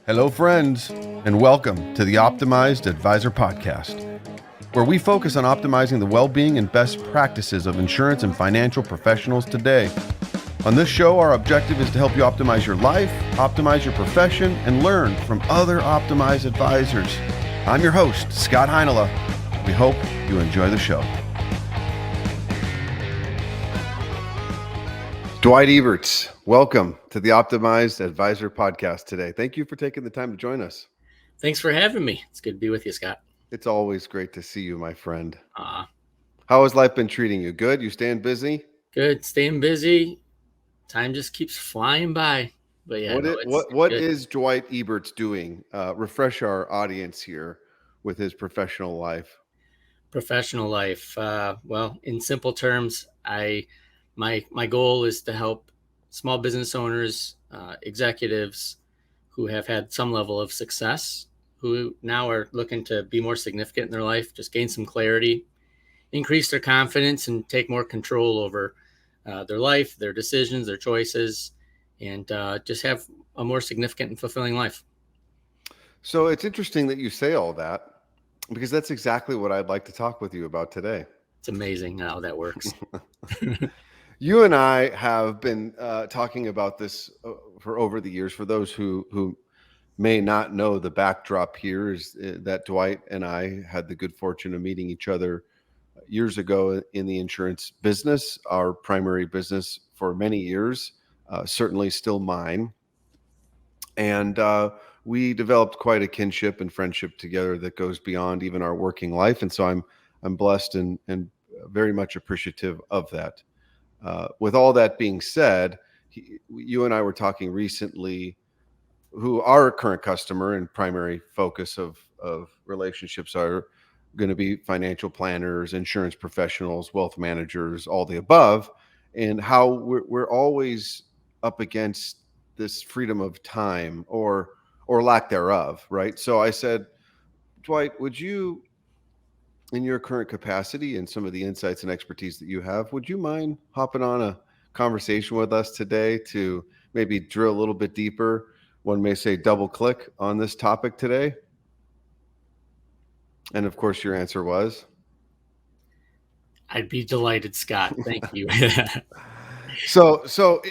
Hello, friends, and welcome to the Optimized Advisor Podcast, where we focus on optimizing the well-being and best practices of insurance and financial professionals today. On this show, our objective is to help you optimize your life, optimize your profession, and learn from other optimized advisors. I'm your host, Scott Heinela. We hope you enjoy the show. Dwight Eberts, welcome to the Optimized Advisor Podcast today. Thank you for taking the time to join us. Thanks for having me. It's good to be with you, Scott. It's always great to see you, my friend. How has life been treating you? Good? You staying busy? Good. Staying busy. Time just keeps flying by. But yeah, what is Dwight Eberts doing? Refresh our audience here with his professional life. Professional life. Well, in simple terms, my goal is to help small business owners, executives who have had some level of success, who now are looking to be more significant in their life, just gain some clarity, increase their confidence, and take more control over their life, their decisions, their choices, and just have a more significant and fulfilling life. So it's interesting that you say all that, because that's exactly what I'd like to talk with you about today. It's amazing how that works. You and I have been talking about this for over the years. For those who may not know, the backdrop here is that Dwight and I had the good fortune of meeting each other years ago in the insurance business, our primary business for many years, certainly still mine. And we developed quite a kinship and friendship together that goes beyond even our working life. And so I'm blessed and very much appreciative of that. With all that being said, you and I were talking recently, who our current customer and primary focus of relationships are going to be financial planners, insurance professionals, wealth managers, all the above, and how we're always up against this freedom of time or lack thereof, right? So I said, Dwight, would you, in your current capacity and some of the insights and expertise that you have, would you mind hopping on a conversation with us today to maybe drill a little bit deeper? One may say double click on this topic today. And of course, your answer was? I'd be delighted, Scott. Thank you. So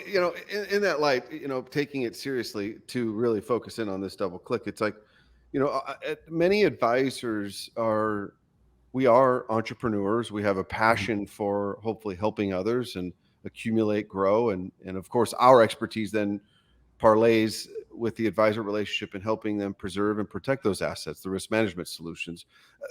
in that light, taking it seriously to really focus in on this double click, it's like, many advisors we are entrepreneurs. We have a passion for hopefully helping others and accumulate, grow. And of course, our expertise then parlays with the advisor relationship and helping them preserve and protect those assets, the risk management solutions.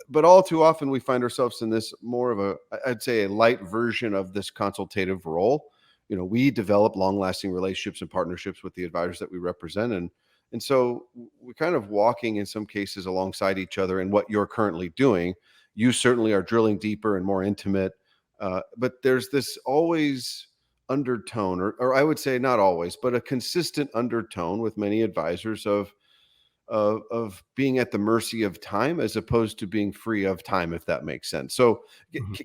But all too often we find ourselves in this more of I'd say a light version of this consultative role. We develop long-lasting relationships and partnerships with the advisors that we represent. And so we're kind of walking in some cases alongside each other in what you're currently doing. You certainly are drilling deeper and more intimate, but there's this always undertone, or I would say not always, but a consistent undertone with many advisors of being at the mercy of time as opposed to being free of time, if that makes sense. So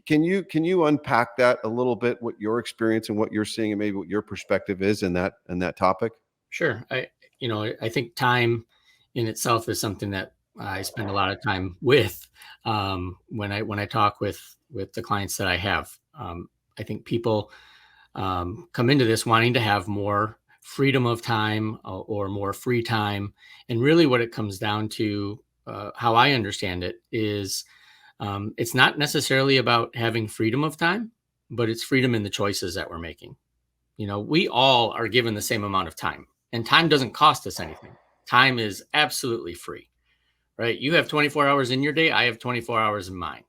can you unpack that a little bit, what your experience and what you're seeing and maybe what your perspective is in that topic? Sure. I think time in itself is something that I spend a lot of time with when I talk with the clients that I have. I think people come into this wanting to have more freedom of time or more free time. And really what it comes down to, how I understand it, is it's not necessarily about having freedom of time, but it's freedom in the choices that we're making. We all are given the same amount of time, and time doesn't cost us anything. Time is absolutely free, right? You have 24 hours in your day. I have 24 hours in mine.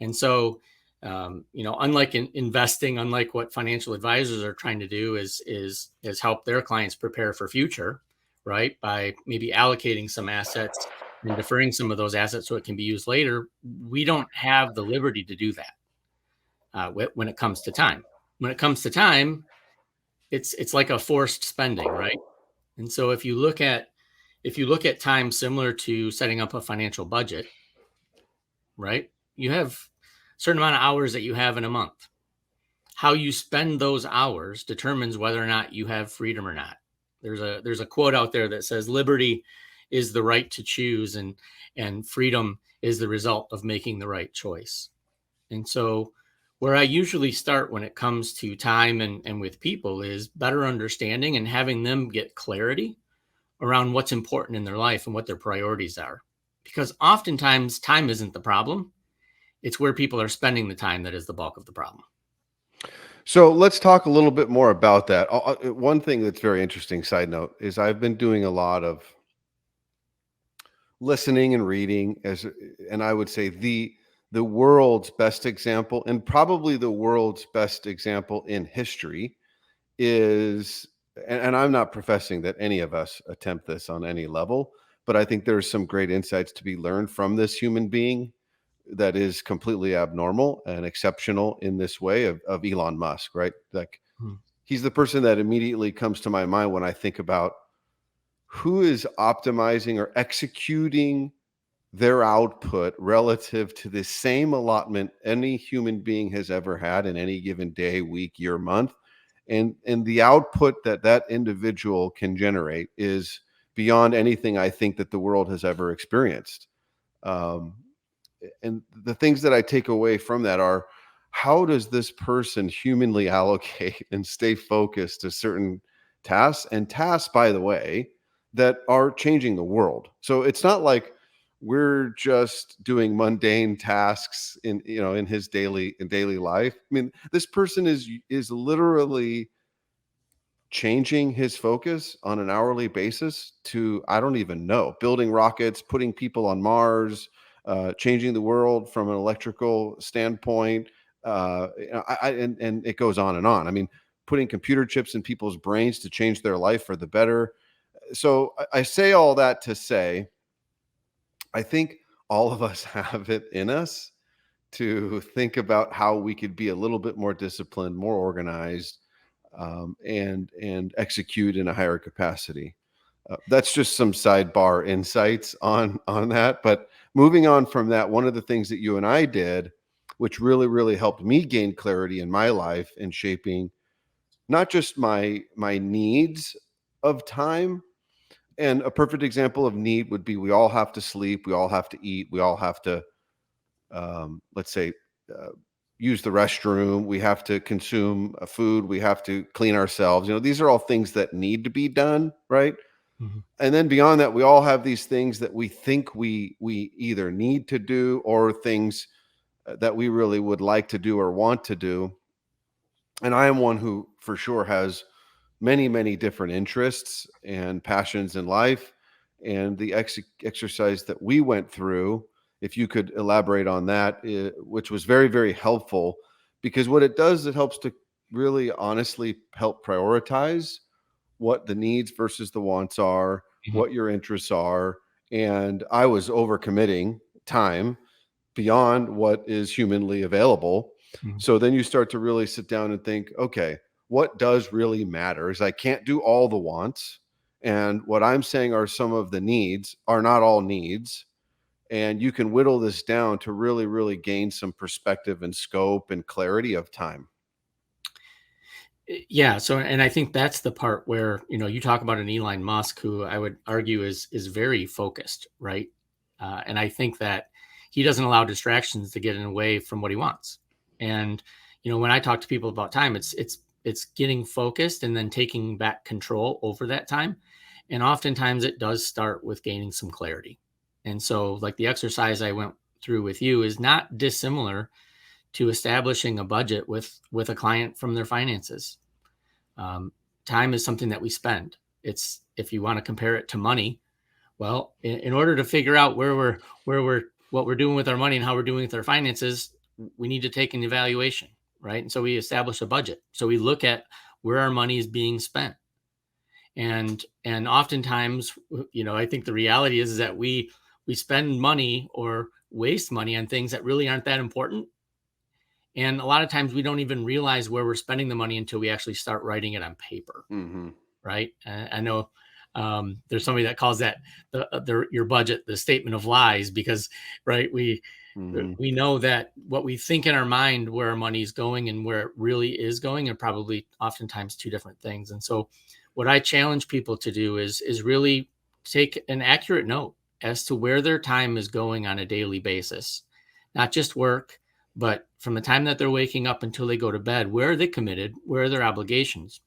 And so, unlike investing, unlike what financial advisors are trying to do is help their clients prepare for future, right? By maybe allocating some assets and deferring some of those assets so it can be used later. We don't have the liberty to do that when it comes to time. When it comes to time, it's like a forced spending, right? And so if you look at time similar to setting up a financial budget, right? You have certain amount of hours that you have in a month. How you spend those hours determines whether or not you have freedom or not. There's a quote out there that says liberty is the right to choose, and freedom is the result of making the right choice. And so where I usually start when it comes to time and with people is better understanding and having them get clarity around what's important in their life and what their priorities are. Because oftentimes time isn't the problem. It's where people are spending the time that is the bulk of the problem. So let's talk a little bit more about that. One thing that's very interesting, side note, is I've been doing a lot of listening and reading, and I would say the world's best example, and probably the world's best example in history, is, and I'm not professing that any of us attempt this on any level, but I think there's some great insights to be learned from this human being that is completely abnormal and exceptional in this way, of Elon Musk, right? Like, Hmm. he's the person that immediately comes to my mind when I think about who is optimizing or executing their output relative to the same allotment any human being has ever had in any given day, week, year, month. And the output that that individual can generate is beyond anything I think that the world has ever experienced. Um, and the things that I take away from that are, how does this person humanly allocate and stay focused to certain tasks, and tasks, by the way, that are changing the world. So it's not like we're just doing mundane tasks in his daily life. I mean, this person is literally changing his focus on an hourly basis to, I don't even know, building rockets, putting people on Mars, changing the world from an electrical standpoint. And it goes on and on. I mean, putting computer chips in people's brains to change their life for the better. So I say all that to say, I think all of us have it in us to think about how we could be a little bit more disciplined, more organized, and execute in a higher capacity. That's just some sidebar insights on that. But moving on from that, one of the things that you and I did, which really helped me gain clarity in my life and shaping not just my needs of time. And a perfect example of need would be, we all have to sleep, we all have to eat, we all have to, let's say, uh, use the restroom, we have to consume food, we have to clean ourselves. These are all things that need to be done, right? Mhm. And then beyond that, we all have these things that we think we either need to do, or things that we really would like to do or want to do. And I am one who for sure has many different interests and passions in life. And the exercise that we went through, if you could elaborate on that, which was very helpful, because what it does, it helps to really honestly help prioritize what the needs versus the wants are, Mhm. what your interests are. And I was overcommitting time beyond what is humanly available. Mhm. So then you start to really sit down and think, okay, what does really matter is I can't do all the wants. And what I'm saying are some of the needs are not all needs. And you can whittle this down to really gain some perspective and scope and clarity of time. Yeah. So, and I think that's the part where, you talk about an Elon Musk, who I would argue is very focused, right? And I think that he doesn't allow distractions to get in the way from what he wants. And when I talk to people about time, it's getting focused and then taking back control over that time. And oftentimes it does start with gaining some clarity. And so, like, the exercise I went through with you is not dissimilar to establishing a budget with a client from their finances. um, Time is something that we spend. It's, if you want to compare it to money, well, in order to figure out where we're what we're doing with our money and how we're doing with our finances, we need to take an evaluation, right? And so we establish a budget, so we look at where our money is being spent. And oftentimes, I think the reality is that we spend money or waste money on things that really aren't that important. And a lot of times we don't even realize where we're spending the money until we actually start writing it on paper, Hmm. right? I know there's somebody that calls that your budget the statement of lies, because, right, Hmm. we know that what we think in our mind where our money is going and where it really is going are probably oftentimes two different things. And so what I challenge people to do is really take an accurate note as to where their time is going on a daily basis, not just work, but from the time that they're waking up until they go to bed. Where are they committed? Where are their obligations?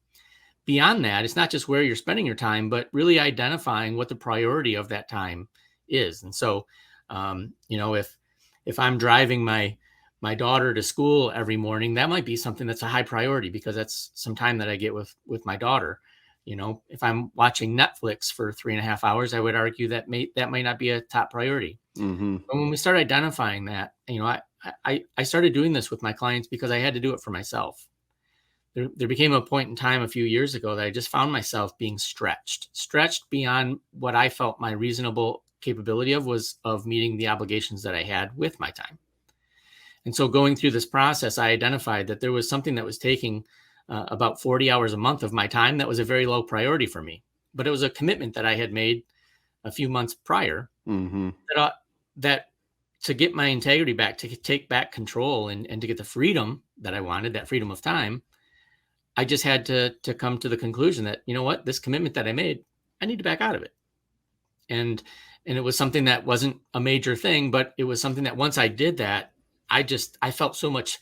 Beyond that, it's not just where you're spending your time, but really identifying what the priority of that time is. And so, if I'm driving my daughter to school every morning, that might be something that's a high priority because that's some time that I get with my daughter. If I'm watching Netflix for 3.5 hours, I would argue that might not be a top priority. Mm-hmm. But when we start identifying that, I started doing this with my clients because I had to do it for myself. There became a point in time a few years ago that I just found myself being stretched beyond what I felt my reasonable capability of meeting the obligations that I had with my time. And so going through this process, I identified that there was something that was taking about 40 hours a month of my time that was a very low priority for me. But it was a commitment that I had made a few months prior Mm-hmm. that to get my integrity back, to take back control and to get the freedom that I wanted, that freedom of time, I just had to come to the conclusion that, you know what, this commitment that I made, I need to back out of it. And it was something that wasn't a major thing, but it was something that once I did that, I felt so much,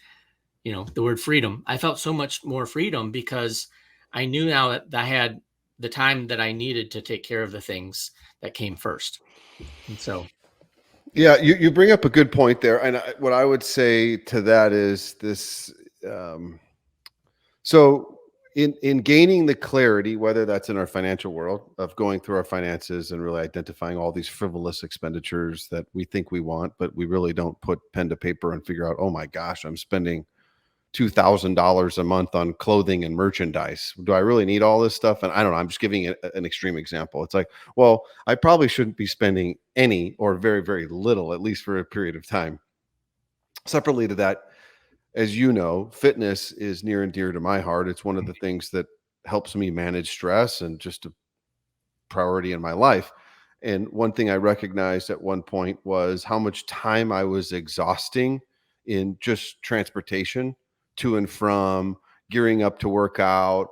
the word freedom. I felt so much more freedom because I knew now that I had the time that I needed to take care of the things that came first. And so, Yeah, you bring up a good point there, and what I would say to that is this. So, in gaining the clarity, whether that's in our financial world of going through our finances and really identifying all these frivolous expenditures that we think we want, but we really don't put pen to paper and figure out, oh my gosh, I'm spending $2,000 a month on clothing and merchandise. Do I really need all this stuff? And I don't know. I'm just giving an extreme example. It's like, well, I probably shouldn't be spending any or very, very little, at least for a period of time. Separately to that, as you know, fitness is near and dear to my heart. It's one of the things that helps me manage stress and just a priority in my life. And one thing I recognized at one point was how much time I was exhausting in just transportation to and from, gearing up to work out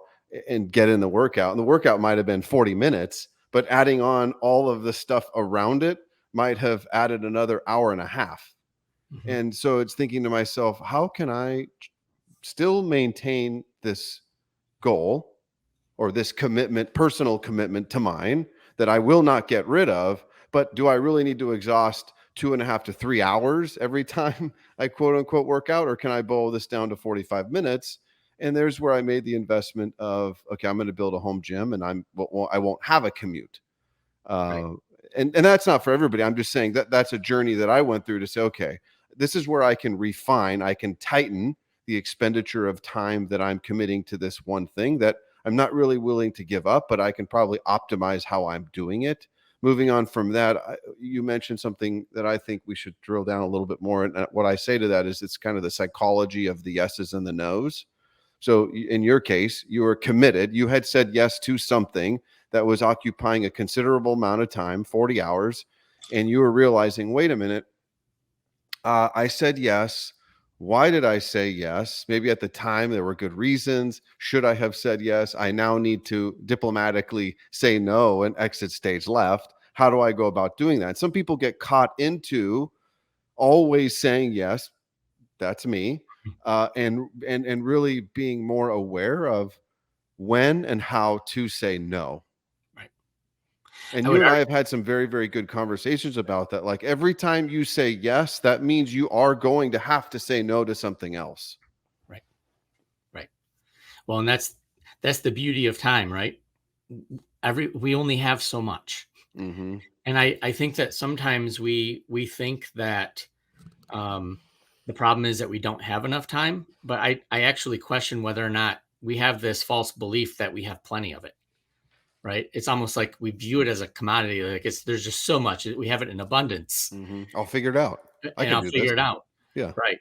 and get in the workout. And the workout might have been 40 minutes, but adding on all of the stuff around it might have added another hour and a half. mhm, And so it's thinking to myself, how can I still maintain this goal or this commitment, personal commitment to mine that I will not get rid of? But do I really need to exhaust 2.5 to 3 hours every time I quote unquote work out? Or can I boil this down to 45 minutes? And there's where I made the investment of, okay, I'm going to build a home gym and I won't have a commute. right, Uh, and that's not for everybody. I'm just saying that that's a journey that I went through to say, okay, this is where I can refine, I can tighten the expenditure of time that I'm committing to this one thing that I'm not really willing to give up, but I can probably optimize how I'm doing it. Moving on from that, you mentioned something that I think we should drill down a little bit more. And what I say to that is it's kind of the psychology of the yeses and the nos. So in your case, you were committed. You had said yes to something that was occupying a considerable amount of time, 40 hours, and you were realizing, wait a minute, I said yes. Why did I say yes? Maybe at the time there were good reasons. Should I have said yes? I now need to diplomatically say no and exit stage left. How do I go about doing that? Some people get caught into always saying yes. That's me, and really being more aware of when and how to say no. right. And I you would and I argue, have had some very, very good conversations about that. Like every time you say yes, that means you are going to have to say no to something else. right, right. Well, and that's the beauty of time, right? We only have so much. Mm-hmm. And I think that sometimes we think that um, the problem is that we don't have enough time, but I actually question whether or not we have this false belief that we have plenty of it, right? It's almost like we view it as a commodity, like there's just so much we have it in abundance, Mm-hmm. I'll figure it out. I and can I'll do this. figure it out, Yeah. right?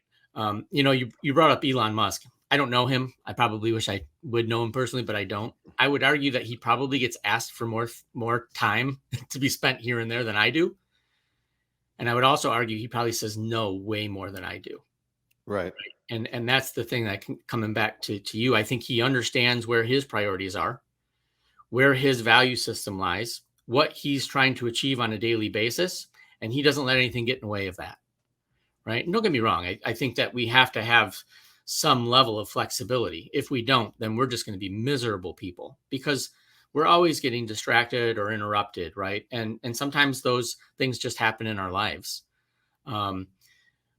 You brought up Elon Musk. I don't know him. I probably wish I would know him personally, but I don't. I would argue that he probably gets asked for more time to be spent here and there than I do. And I would also argue he probably says no way more than I do. Right. And that's the thing that coming back to you. I think he understands where his priorities are, where his value system lies, what he's trying to achieve on a daily basis, and he doesn't let anything get in the way of that. Right. And don't get me wrong. I think that we have to have some level of flexibility. If we don't, then we're just going to be miserable people because we're always getting distracted or interrupted. Right. And sometimes those things just happen in our lives. Um,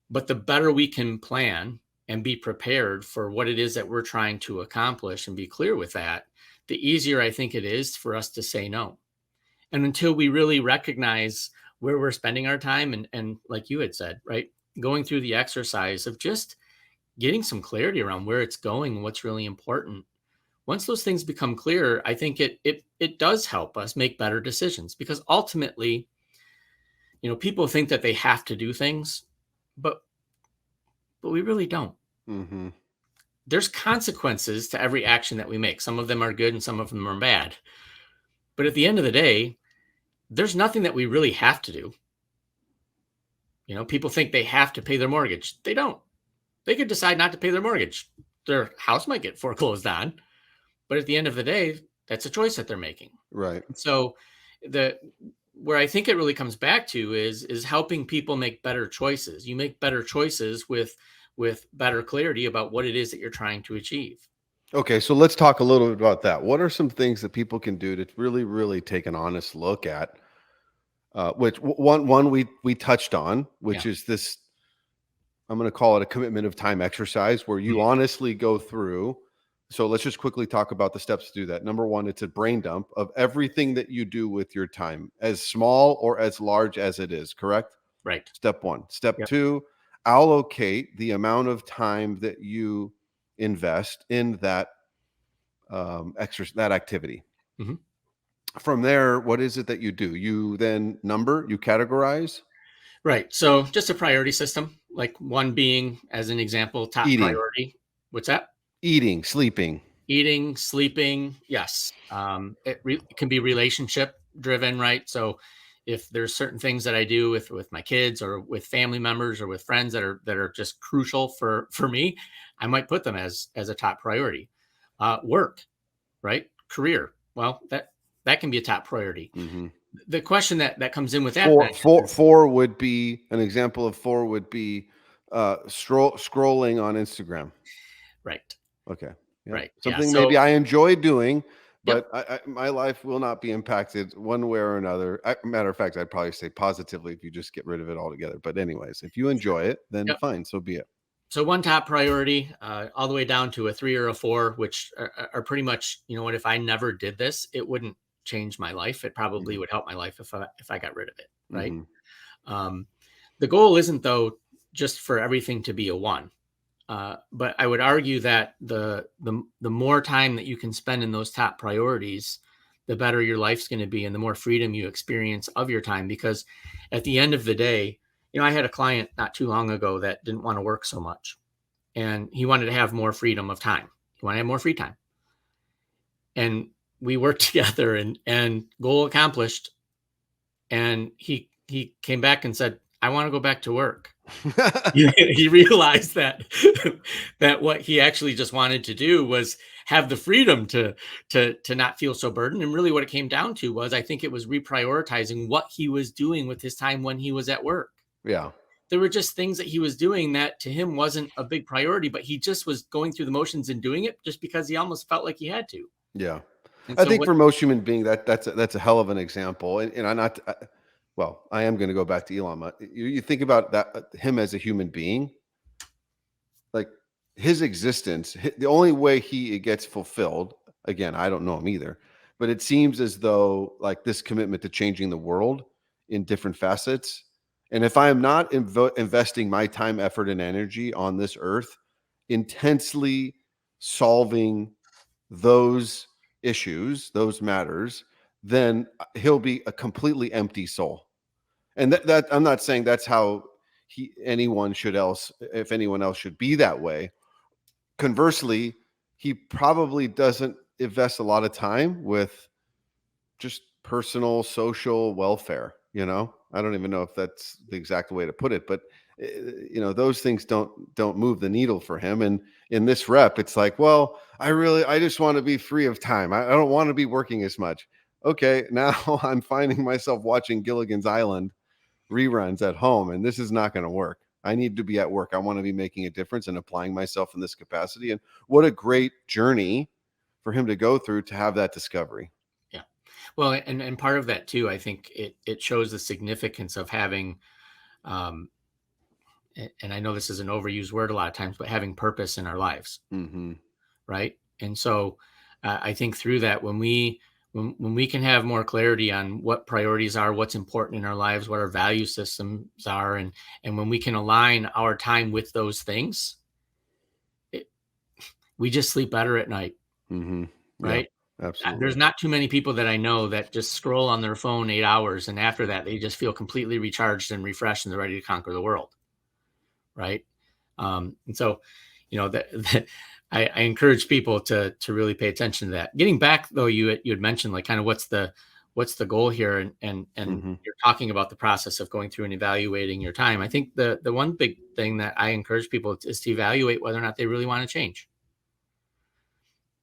but the better we can plan and be prepared for what it is that we're trying to accomplish and be clear with that, the easier I think it is for us to say no. And until we really recognize where we're spending our time and like you had said, right, going through the exercise of just getting some clarity around where it's going and what's really important. Once those things become clear, I think it does help us make better decisions because ultimately, people think that they have to do things, but we really don't. Mm-hmm. There's consequences to every action that we make. Some of them are good and some of them are bad. But at the end of the day, there's nothing that we really have to do. People think they have to pay their mortgage. They don't. They could decide not to pay their mortgage. Their house might get foreclosed on, but at the end of the day, that's a choice that they're making. Right. So where I think it really comes back to is helping people make better choices. You make better choices with better clarity about what it is that you're trying to achieve. Okay, so let's talk a little bit about that. What are some things that people can do to really, really take an honest look at? Which one we touched on, which Yeah. is this. I'm going to call it a commitment of time exercise, where you honestly go through. So let's just quickly talk about the steps to do that. Number one, it's a brain dump of everything that you do with your time, as small or as large as it is. Correct? Right. Step one. Step Yep. two, allocate the amount of time that you invest in that exercise, that activity. Mm-hmm. From there, what is it that you do? You then you categorize. Right. So just a priority system, like one being, as an example, top Eating, priority. What's that? sleeping. Eating, sleeping. Yes. It can be relationship driven, right? So if there's certain things that I do with my kids or with family members or with friends that are just crucial for me, I might put them as a top priority. Work, right? Career. Well, that can be a top priority. Mm-hmm. The question that comes in with that then is Four would be an example of four would be scrolling on Instagram. right. Okay. Yeah. Right. Yeah. Something So, maybe I enjoy doing, yep. but my life will not be impacted one way or another. Matter of fact, I'd probably say positively if you just get rid of it altogether. But anyways, if you enjoy it, then Yep. fine, so be it. So one top priority, all the way down to a 3 or a 4, which are pretty much, what, if I never did this, it wouldn't change my life. It probably Mm-hmm. would help my life if I got rid of it. Right. Mm-hmm. Um, the goal isn't though just for everything to be a 1. But I would argue that the more time that you can spend in those top priorities, the better your life's going to be, and the more freedom you experience of your time. Because at the end of the day, I had a client not too long ago that didn't want to work so much, and he wanted to have more freedom of time. He wanted to have more free time, and we worked together, and goal accomplished. And he came back and said, "I want to go back to work." He realized that that what he actually just wanted to do was have the freedom to not feel so burdened. And really what it came down to was, I think it was reprioritizing what he was doing with his time when he was at work. Yeah. There were just things that he was doing that to him wasn't a big priority, but he just was going through the motions and doing it just because he almost felt like he had to. Yeah. And I so think what for most human being that's a hell of an example. And I'm not well, I am going to go back to Elon. You think about that him as a human being, like his existence, the only way he gets fulfilled, again, I don't know him either, but it seems as though like this commitment to changing the world in different facets. And if I am not investing my time, effort, and energy on this earth, intensely solving those issues, those matters, then he'll be a completely empty soul. And that I'm not saying that's how anyone should else, if anyone else should be that way. Conversely, he probably doesn't invest a lot of time with just personal social welfare. I don't even know if that's the exact way to put it, but those things don't move the needle for him. And in this rep, it's like, well, I just want to be free of time. I don't want to be working as much. Okay, now I'm finding myself watching Gilligan's Island reruns at home, and this is not going to work. I need to be at work. I want to be making a difference and applying myself in this capacity. And what a great journey for him to go through to have that discovery. Yeah. Well, and part of that too, I think it shows the significance of having, um, and I know this is an overused word a lot of times, but having purpose in our lives, Mm-hmm. right? And so, I think through that, when we can have more clarity on what priorities are, what's important in our lives, what our value systems are, and when we can align our time with those things, it, we just sleep better at night, Mm-hmm. Yeah, right? absolutely. There's not too many people that I know that just scroll on their phone 8 hours, and after that, they just feel completely recharged and refreshed, and they're ready to conquer the world, right? And so, that I encourage people to really pay attention to that. Getting back though, you had mentioned like kind of what's the goal here, and Mm-hmm. you're talking about the process of going through and evaluating your time. I think the one big thing that I encourage people is to evaluate whether or not they really want to change,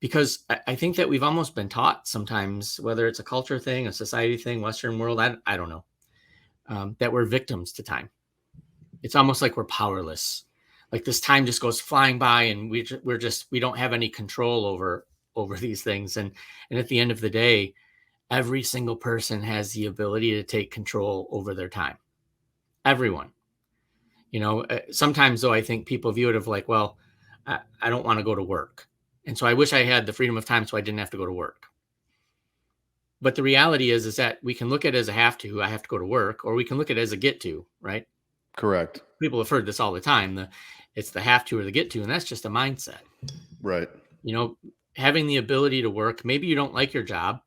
because I think that we've almost been taught sometimes, whether it's a culture thing, a society thing, Western world, I don't know, that we're victims to time. It's almost like we're powerless. Like this time just goes flying by, and we don't have any control over these things. And at the end of the day, every single person has the ability to take control over their time. Everyone. Sometimes though, I think people view it of like, well, I don't want to go to work, and so I wish I had the freedom of time so I didn't have to go to work. But the reality is that we can look at it as a have to. I have to go to work, or we can look at it as a get to. Right? Correct. People have heard this all the time. It's the have to or the get to, and that's just a mindset. Right. You know, Having the ability to work. Maybe you don't like your job.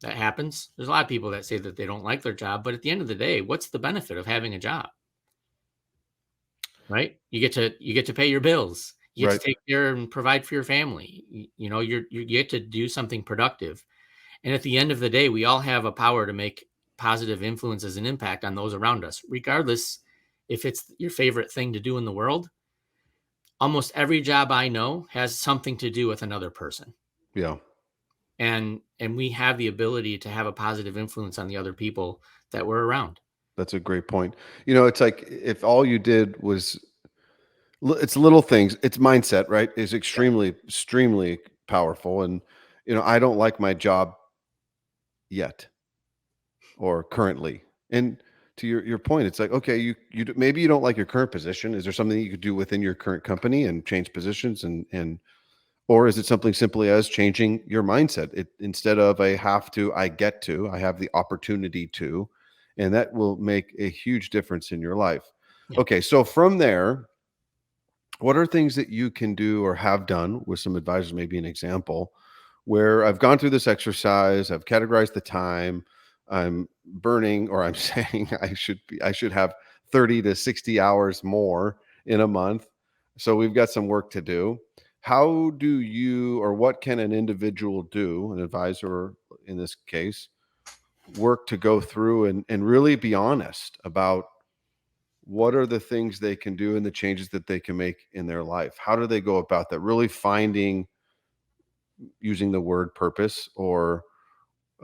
That happens. There's a lot of people that say that they don't like their job, but at the end of the day, what's the benefit of having a job? Right? You get to pay your bills. You get Right. to take care and provide for your family. You get to do something productive. And at the end of the day, we all have a power to make positive influences and impact on those around us, regardless if it's your favorite thing to do in the world. Almost every job I know has something to do with another person. Yeah. And we have the ability to have a positive influence on the other people that we're around. That's a great point. It's like if all you did was it's little things, it's mindset, right? Is Yeah. extremely powerful. And I don't like my job yet or currently. And to your point, it's like, okay, maybe you don't like your current position. Is there something you could do within your current company and change positions, and or is it something simply as changing your mindset? Instead of I have to, I get to, I have the opportunity to, and that will make a huge difference in your life. Yeah. Okay, so from there, what are things that you can do or have done with some advisors, maybe an example, where I've gone through this exercise, I've categorized the time, I'm burning, or I'm saying I should have 30 to 60 hours more in a month. So we've got some work to do. How do you, or what can an individual do, an advisor in this case, work to go through and really be honest about what are the things they can do and the changes that they can make in their life? How do they go about that? Really finding, using the word purpose, or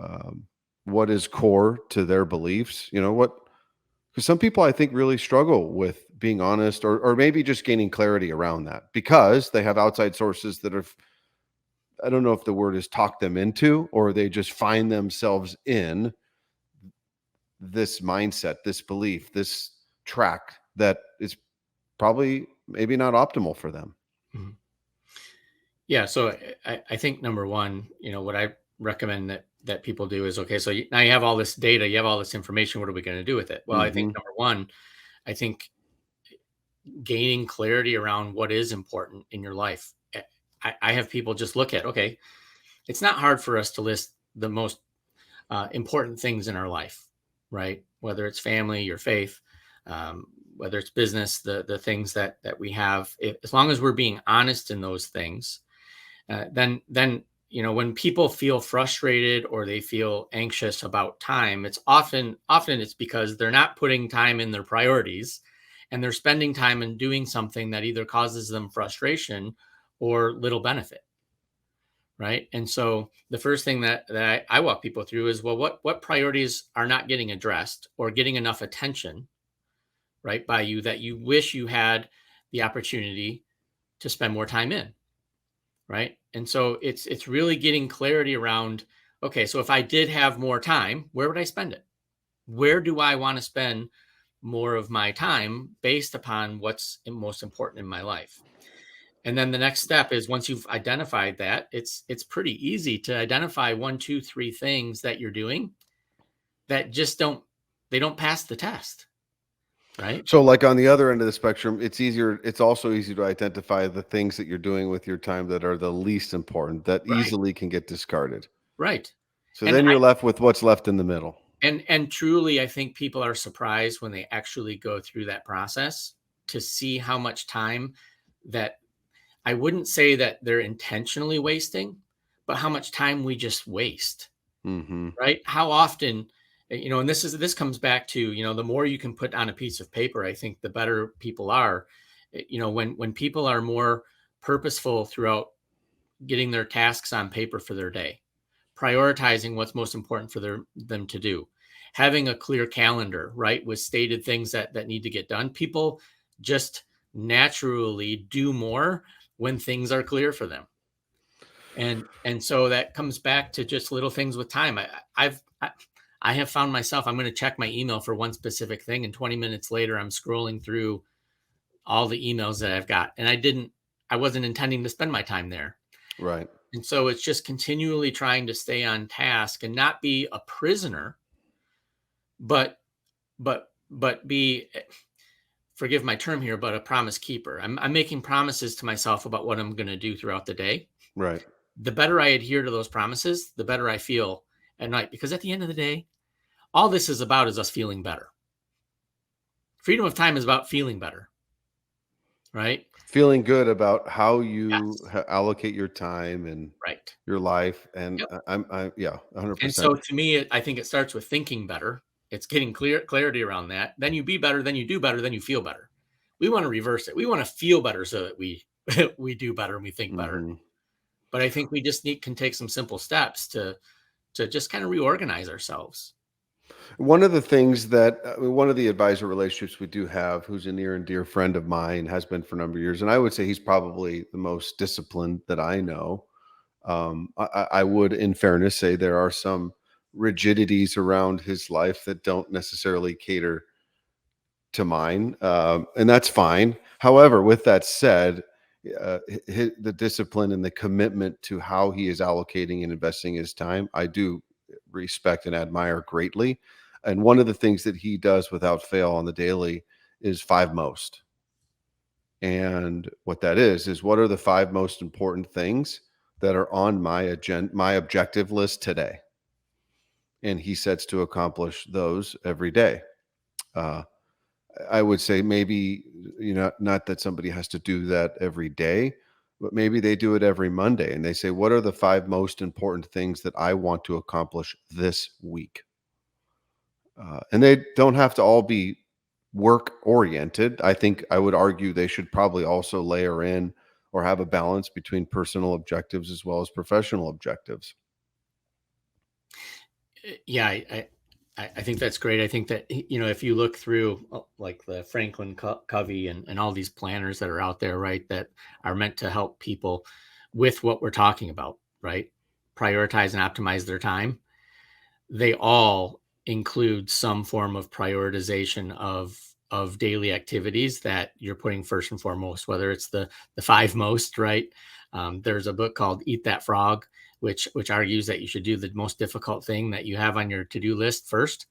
um, what is core to their beliefs. Because some people I think really struggle with being honest, or maybe just gaining clarity around that because they have outside sources that have, I don't know if the word is talk them into, or they just find themselves in this mindset, this belief, this track that is probably maybe not optimal for them. Mhm. Yeah. So I think number one, what I recommend that people do is, okay, so now you have all this data, you have all this information. What are we going to do with it? Well, I think Hmm. number one, I think gaining clarity around what is important in your life. I have people just look at, okay, it's not hard for us to list the most important things in our life, right? Whether it's family, your faith, whether it's business, the things that we have. As long as we're being honest in those things, then when people feel frustrated or they feel anxious about time, it's often it's because they're not putting time in their priorities, and they're spending time in doing something that either causes them frustration or little benefit. Right. And so the first thing that I walk people through is, well, what priorities are not getting addressed or getting enough attention, right, by you, that you wish you had the opportunity to spend more time in. Right. And so it's really getting clarity around, okay, so if I did have more time, where would I spend it? Where do I want to spend more of my time based upon what's most important in my life? And then the next step is, once you've identified that, it's pretty easy to identify one, two, three things that you're doing that just don't pass the test, right? So, like on the other end of the spectrum, it's also easy to identify the things that you're doing with your time that are the least important, that Right, easily can get discarded. right. So And then you're left with what's left in the middle. and truly, I think people are surprised when they actually go through that process to see how much time that, I wouldn't say that they're intentionally wasting, but how much time we just waste. Hmm. Right? How often, and this comes back to, the more you can put on a piece of paper, I think the better people are. When people are more purposeful throughout getting their tasks on paper for their day, prioritizing what's most important for them to do, having a clear calendar, right, with stated things that need to get done, people just naturally do more when things are clear for them. And so that comes back to just little things with time. I have found myself, I'm going to check my email for one specific thing, and 20 minutes later I'm scrolling through all the emails that I've got, and I wasn't intending to spend my time there. Right. And so it's just continually trying to stay on task and not be a prisoner, but be, forgive my term here, but a promise keeper. I'm making promises to myself about what I'm going to do throughout the day. Right. The better I adhere to those promises, the better I feel at night. Because at the end of the day, all this is about is us feeling better. Freedom of time is about feeling better, right? Feeling good about how you Yes, allocate your time and right. your life. And Yep. yeah, And 100%. so to me, I think it starts with thinking better. It's getting clarity around that. Then you be better, then you do better, then you feel better. We want to reverse it. We want to feel better so that we we do better and we think better. Hmm. But I think we just can take some simple steps to just kind of reorganize ourselves. One of the things that one of the advisor relationships we do have, who's a near and dear friend of mine, has been for a number of years, and I would say he's probably the most disciplined that I know. I would, in fairness, say there are some rigidities around his life that don't necessarily cater to mine, and that's fine. However, with that said, the discipline and the commitment to how he is allocating and investing his time, I do respect and admire greatly. And one of the things that he does without fail on the daily is five most. And what that is what are the five most important things that are on my agenda, my objective list today? And he sets to accomplish those every day. Uh, I would say maybe, not that somebody has to do that every day, but maybe they do it every Monday and they say, what are the five most important things that I want to accomplish this week? And they don't have to all be work oriented. I think I would argue they should probably also layer in or have a balance between personal objectives as well as professional objectives. Yeah, I think that's great. I think that, if you look through, like the Franklin Covey and all these planners that are out there, right, that are meant to help people with what we're talking about, right, prioritize and optimize their time, they all include some form of prioritization of daily activities that you're putting first and foremost, whether it's the five most, right. There's a book called Eat That Frog, which argues that you should do the most difficult thing that you have on your to-do list first,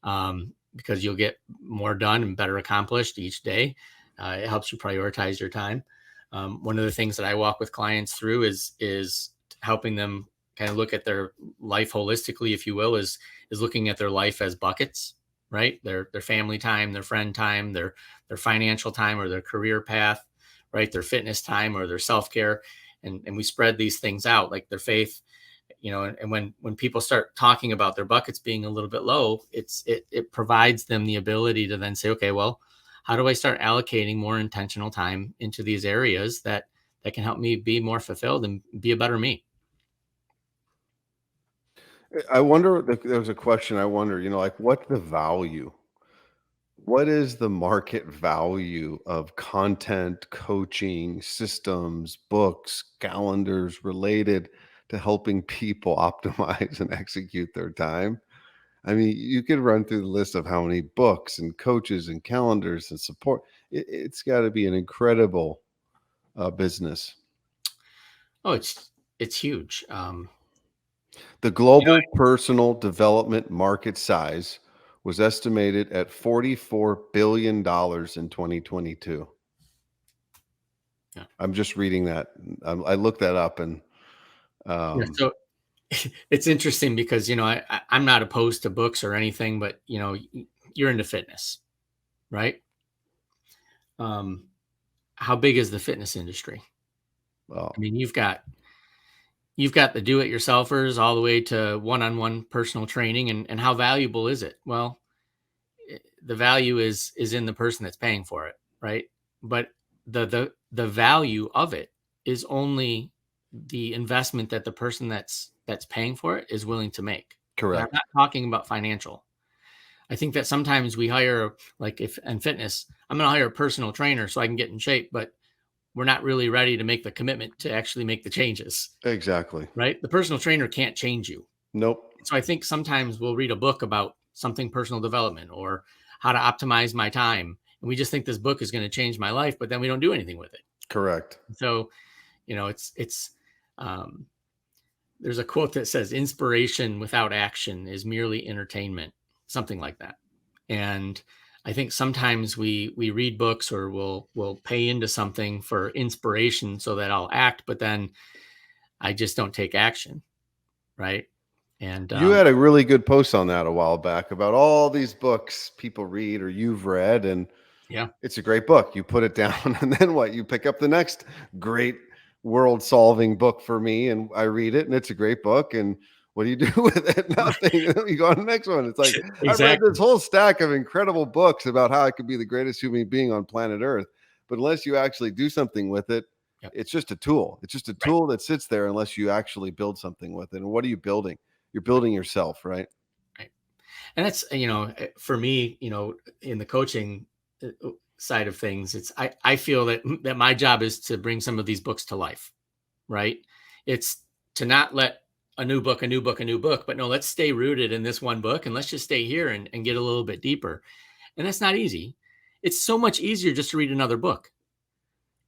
because you'll get more done and better accomplished each day. It helps you prioritize your time. One of the things that I walk with clients through is helping them kind of look at their life holistically, if you will, is looking at their life as buckets, right? Their family time, their friend time, their financial time, or their career path, right? Their fitness time or their self-care. And we spread these things out, like their faith, and when people start talking about their buckets being a little bit low, it provides them the ability to then say, okay, well, how do I start allocating more intentional time into these areas that can help me be more fulfilled and be a better me? I wonder, there was a question I wonder, like, what's the value? What is the market value of content, coaching, systems, books, calendars related to helping people optimize and execute their time? I mean, you could run through the list of how many books and coaches and calendars and support. It's got to be an incredible business. Oh, it's huge. The You know, global personal development market size was estimated at $44 billion in 2022. yeah, I'm just reading that. I looked that up and yeah. um, So it's interesting because I'm not opposed to books or anything, but you're into fitness, right? Um, how big is the fitness industry? I well, mean, you've got the do-it-yourselfers all the way to one-on-one personal training, and how valuable is it? Well, the value is in the person that's paying for it, right? But the value of it is only the investment that the person that's paying for it is willing to make. And I'm correct. not talking about financial. I think that sometimes we hire, like, if in fitness, I'm going to hire a personal trainer so I can get in shape, but we're not really ready to make the commitment to actually make the changes, Exactly. right? The personal trainer can't change you. Nope. So I think sometimes we'll read a book about something personal development or how to optimize my time. And we just think this book is going to change my life, but then we don't do anything with it. Correct. So, it's um, there's a quote that says inspiration without action is merely entertainment, something like that. And I think sometimes we read books or we'll pay into something for inspiration so that I'll act, but then I just don't take action, right? And You had a really good post on that a while back about all these books people read or you've read, and yeah, it's a great book. You put it down, and then what? You pick up the next great world-solving book for me, and I read it, and it's a great book. And what do you do with it? Nothing. And then you go on the next one. It's like I've read exactly. this whole stack of incredible books about how I could be the greatest human being on planet Earth, but unless you actually do something with it, Yep. it's just a tool. It's just a Right. tool that sits there unless you actually build something with it. And what are you building? You're Right. building yourself, right? Right. And that's, for me, in the coaching side of things, I feel that my job is to bring some of these books to life, right? It's to not let a new book, a new book, a new book, but no, let's stay rooted in this one book and let's just stay here and get a little bit deeper. And that's not easy. It's so much easier just to read another book,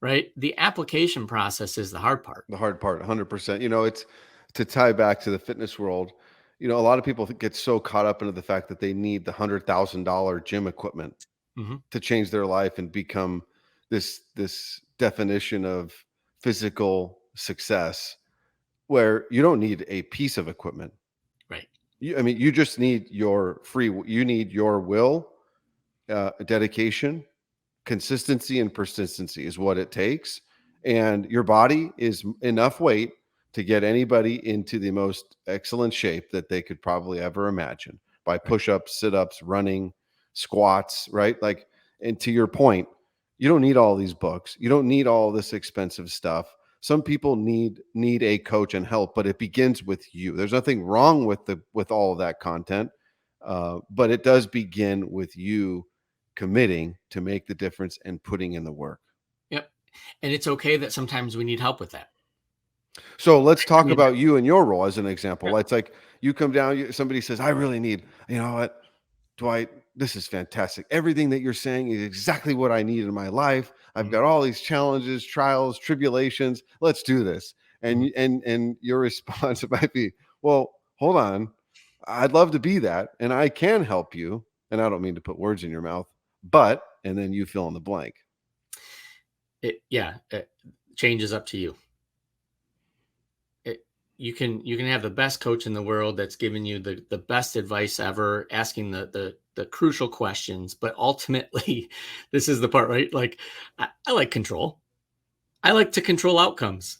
right? The application process is the hard part. The hard part, 100%. It's to tie back to the fitness world. A lot of people get so caught up into the fact that they need the $100,000 gym equipment Hmm. to change their life and become this definition of physical success, where you don't need a piece of equipment. Right. I mean, you just need you need your will, dedication, consistency and persistency is what it takes. And your body is enough weight to get anybody into the most excellent shape that they could probably ever imagine by Right. push-ups, sit-ups, running, squats, right? Like, and to your point, you don't need all these books. You don't need all this expensive stuff. Some people need a coach and help, but it begins with you. There's nothing wrong with all of that content, but it does begin with you committing to make the difference and putting in the work. Yep. And it's okay that sometimes we need help with that. So let's I talk mean, about you and your role as an example. yeah. It's like you come down, somebody says, I really need, you know what, Dwight, this is fantastic. Everything that you're saying is exactly what I need in my life. I've Mhm, got all these challenges, trials, tribulations. Let's do this. mhm. And your response might be, well, hold on. I'd love to be that, and I can help you. And I don't mean to put words in your mouth, but and then you fill in the blank. Change is up to you. It, you can have the best coach in the world that's giving you the best advice ever, asking the crucial questions, but ultimately, this is the part, right? Like, I like control. I like to control outcomes.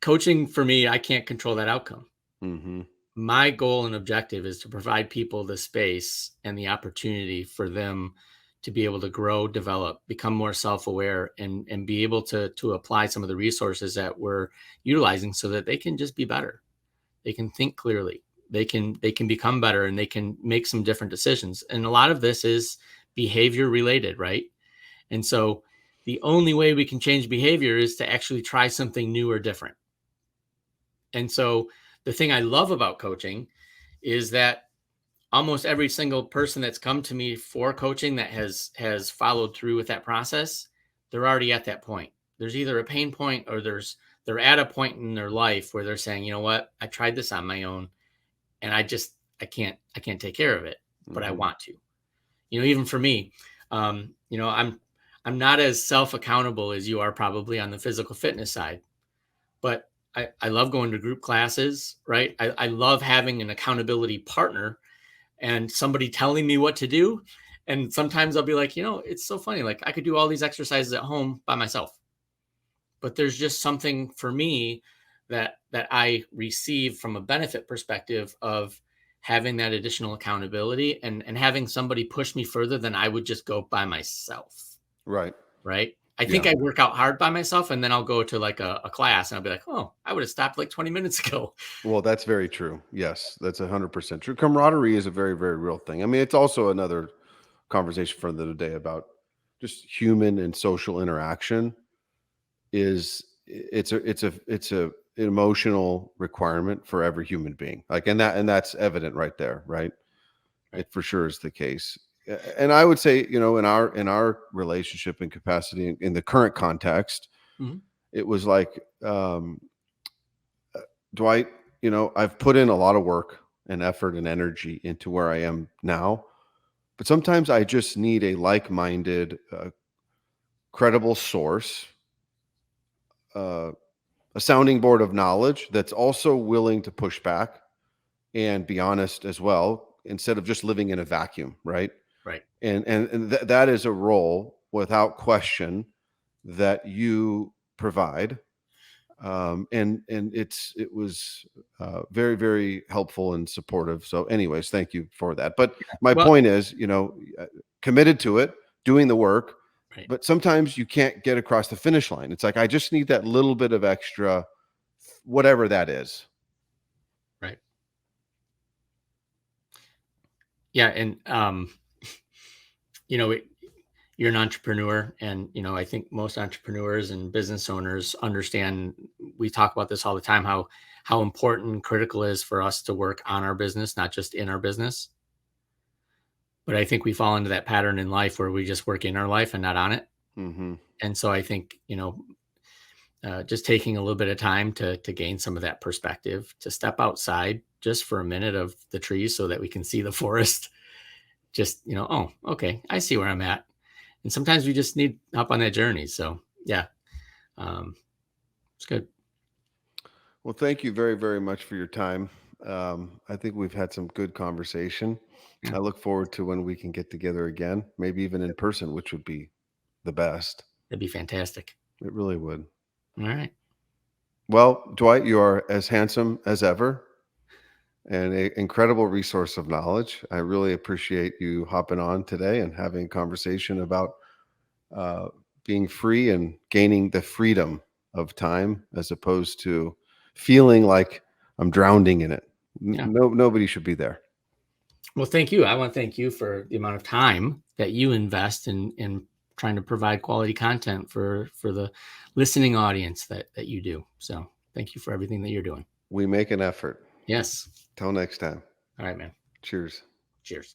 Coaching for me, I can't control that outcome. Mm-hmm. My goal and objective is to provide people the space and the opportunity for them to be able to grow, develop, become more self-aware, and be able to apply some of the resources that we're utilizing so that they can just be better. They can think clearly. They can become better, and they can make some different decisions. And a lot of this is behavior related, right? And so the only way we can change behavior is to actually try something new or different. And so the thing I love about coaching is that almost every single person that's come to me for coaching that has followed through with that process, they're already at that point. There's either a pain point, or they're at a point in their life where they're saying, you know what, I tried this on my own, and I can't take care of it, but I want to. Even for me, I'm not as self-accountable as you are probably on the physical fitness side, but I love going to group classes, right? I love having an accountability partner and somebody telling me what to do. And sometimes I'll be like, it's so funny. Like, I could do all these exercises at home by myself, but there's just something for me that I receive from a benefit perspective of having that additional accountability and having somebody push me further than I would just go by myself. Right. Right. I think I work out hard by myself, and then I'll go to like a class and I'll be like, oh, I would have stopped like 20 minutes ago. Well, that's very true. Yes, that's 100% true. Camaraderie is a very, very real thing. I mean, it's also another conversation for the day about just human and social interaction. It's an emotional requirement for every human being. Like, and that's evident right there, right? It for sure is the case. And I would say, in our relationship and capacity in the current context, it was like, Dwight, I've put in a lot of work and effort and energy into where I am now, but sometimes I just need a like-minded, credible source, a sounding board of knowledge that's also willing to push back and be honest as well, instead of just living in a vacuum, right? Right. And that is a role without question that you provide. And it was very, very helpful and supportive. So anyways, thank you for that. But my point is, committed to it, doing the work, right. But sometimes you can't get across the finish line. It's like, I just need that little bit of extra, whatever that is. Right. Yeah. And, you're an entrepreneur, and, I think most entrepreneurs and business owners understand, we talk about this all the time, how important and critical it is for us to work on our business, not just in our business. But I think we fall into that pattern in life where we just work in our life and not on it. Mm-hmm. And so I think, just taking a little bit of time to gain some of that perspective, to step outside just for a minute of the trees so that we can see the forest. Just, oh, okay, I see where I'm at. And sometimes we just need help on that journey. So yeah, it's good. Well, thank you very, very much for your time. I think we've had some good conversation. Yeah. I look forward to when we can get together again, maybe even in person, which would be the best. That'd be fantastic. It really would. All right. Well, Dwight, you are as handsome as ever and an incredible resource of knowledge. I really appreciate you hopping on today and having a conversation about being free and gaining the freedom of time, as opposed to feeling like I'm drowning in it. Yeah. Nobody should be there. Well, thank you. I want to thank you for the amount of time that you invest in trying to provide quality content for the listening audience that you do. So thank you for everything that you're doing. We make an effort. Yes. Till next time. All right, man. Cheers. Cheers.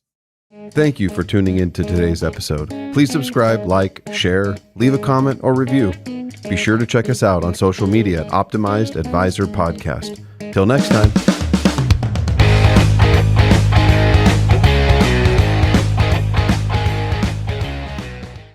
Thank you for tuning in to today's episode. Please subscribe, like, share, leave a comment or review. Be sure to check us out on social media at Optimized Advisor Podcast. Till next time.